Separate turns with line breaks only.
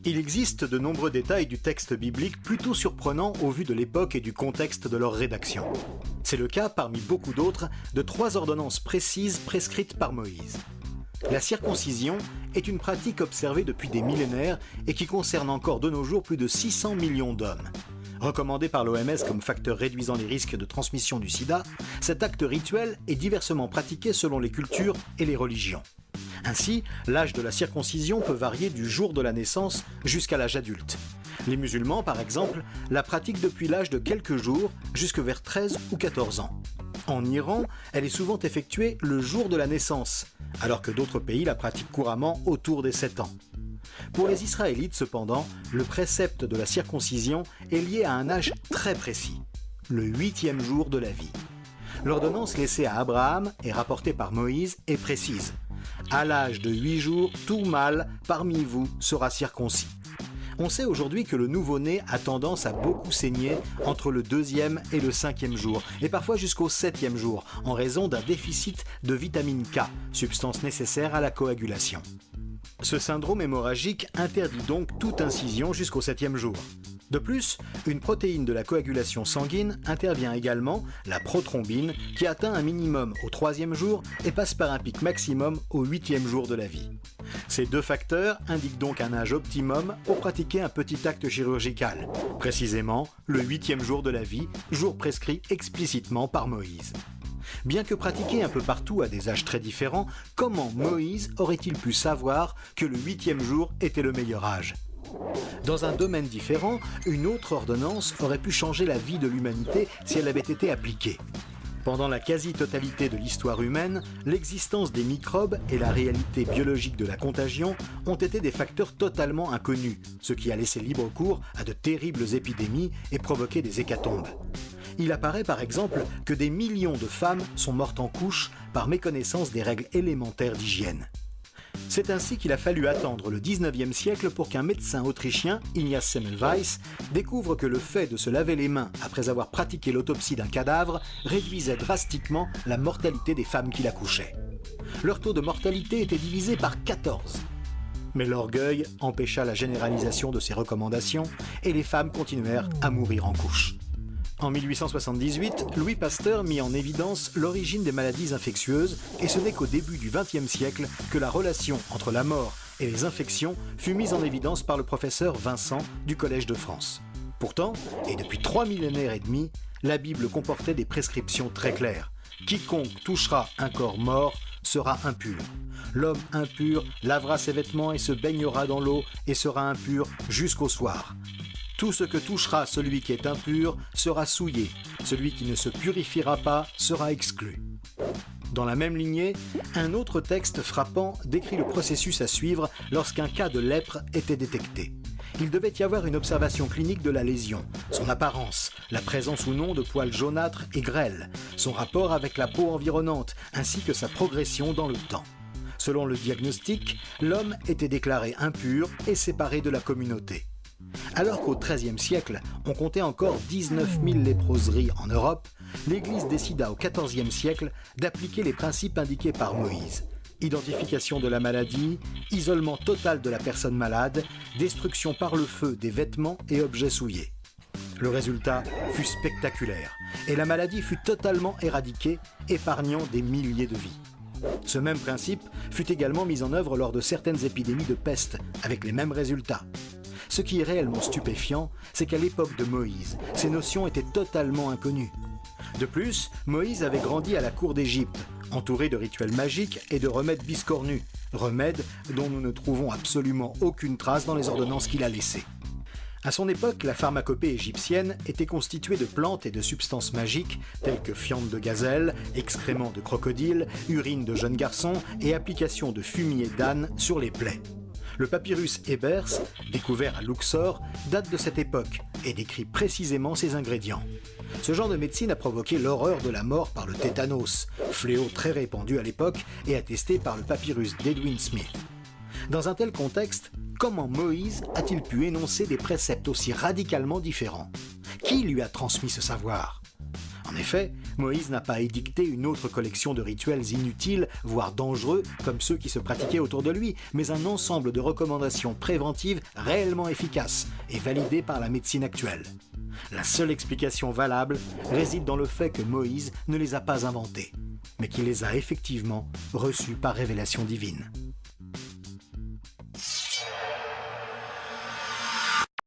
Il existe de nombreux détails du texte biblique plutôt surprenants au vu de l'époque et du contexte de leur rédaction. C'est le cas, parmi beaucoup d'autres, de 3 ordonnances précises prescrites par Moïse. La circoncision est une pratique observée depuis des millénaires et qui concerne encore de nos jours plus de 600 millions d'hommes. Recommandé par l'OMS comme facteur réduisant les risques de transmission du sida, cet acte rituel est diversement pratiqué selon les cultures et les religions. Ainsi, l'âge de la circoncision peut varier du jour de la naissance jusqu'à l'âge adulte. Les musulmans, par exemple, la pratiquent depuis l'âge de quelques jours jusque vers 13 ou 14 ans. En Iran, elle est souvent effectuée le jour de la naissance, alors que d'autres pays la pratiquent couramment autour des 7 ans. Pour les Israélites, cependant, le précepte de la circoncision est lié à un âge très précis, le 8e jour de la vie. L'ordonnance laissée à Abraham et rapportée par Moïse est précise. À l'âge de 8 jours, tout mâle parmi vous sera circoncis. On sait aujourd'hui que le nouveau-né a tendance à beaucoup saigner entre le 2e et le 5e jour, et parfois jusqu'au 7e jour, en raison d'un déficit de vitamine K, substance nécessaire à la coagulation. Ce syndrome hémorragique interdit donc toute incision jusqu'au 7e jour. De plus, une protéine de la coagulation sanguine intervient également, la prothrombine, qui atteint un minimum au 3e jour et passe par un pic maximum au 8e jour de la vie. Ces 2 facteurs indiquent donc un âge optimum pour pratiquer un petit acte chirurgical, précisément le 8e jour de la vie, jour prescrit explicitement par Moïse. Bien que pratiqué un peu partout à des âges très différents, comment Moïse aurait-il pu savoir que le 8e jour était le meilleur âge ? Dans un domaine différent, une autre ordonnance aurait pu changer la vie de l'humanité si elle avait été appliquée. Pendant la quasi-totalité de l'histoire humaine, l'existence des microbes et la réalité biologique de la contagion ont été des facteurs totalement inconnus, ce qui a laissé libre cours à de terribles épidémies et provoqué des hécatombes. Il apparaît par exemple que des millions de femmes sont mortes en couche par méconnaissance des règles élémentaires d'hygiène. C'est ainsi qu'il a fallu attendre le 19e siècle pour qu'un médecin autrichien, Ignaz Semmelweis, découvre que le fait de se laver les mains après avoir pratiqué l'autopsie d'un cadavre réduisait drastiquement la mortalité des femmes qui l'accouchaient. Leur taux de mortalité était divisé par 14. Mais l'orgueil empêcha la généralisation de ces recommandations et les femmes continuèrent à mourir en couche. En 1878, Louis Pasteur mit en évidence l'origine des maladies infectieuses et ce n'est qu'au début du XXe siècle que la relation entre la mort et les infections fut mise en évidence par le professeur Vincent du Collège de France. Pourtant, et depuis 3 millénaires et demi, la Bible comportait des prescriptions très claires. Quiconque touchera un corps mort sera impur. L'homme impur lavera ses vêtements et se baignera dans l'eau et sera impur jusqu'au soir. Tout ce que touchera celui qui est impur sera souillé. Celui qui ne se purifiera pas sera exclu. Dans la même lignée, un autre texte frappant décrit le processus à suivre lorsqu'un cas de lèpre était détecté. Il devait y avoir une observation clinique de la lésion, son apparence, la présence ou non de poils jaunâtres et grêles, son rapport avec la peau environnante, ainsi que sa progression dans le temps. Selon le diagnostic, l'homme était déclaré impur et séparé de la communauté. Alors qu'au XIIIe siècle, on comptait encore 19 000 léproseries en Europe, l'Église décida au XIVe siècle d'appliquer les principes indiqués par Moïse. Identification de la maladie, isolement total de la personne malade, destruction par le feu des vêtements et objets souillés. Le résultat fut spectaculaire et la maladie fut totalement éradiquée, épargnant des milliers de vies. Ce même principe fut également mis en œuvre lors de certaines épidémies de peste, avec les mêmes résultats. Ce qui est réellement stupéfiant, c'est qu'à l'époque de Moïse, ces notions étaient totalement inconnues. De plus, Moïse avait grandi à la cour d'Égypte, entouré de rituels magiques et de remèdes biscornus, remèdes dont nous ne trouvons absolument aucune trace dans les ordonnances qu'il a laissées. À son époque, la pharmacopée égyptienne était constituée de plantes et de substances magiques telles que fientes de gazelle, excréments de crocodile, urine de jeunes garçons et application de fumier d'âne sur les plaies. Le papyrus Ebers, découvert à Luxor, date de cette époque et décrit précisément ses ingrédients. Ce genre de médecine a provoqué l'horreur de la mort par le tétanos, fléau très répandu à l'époque et attesté par le papyrus d'Edwin Smith. Dans un tel contexte, comment Moïse a-t-il pu énoncer des préceptes aussi radicalement différents ? Qui lui a transmis ce savoir ? En En effet, Moïse n'a pas édicté une autre collection de rituels inutiles, voire dangereux, comme ceux qui se pratiquaient autour de lui, mais un ensemble de recommandations préventives réellement efficaces et validées par la médecine actuelle. La seule explication valable réside dans le fait que Moïse ne les a pas inventés, mais qu'il les a effectivement reçus par révélation divine.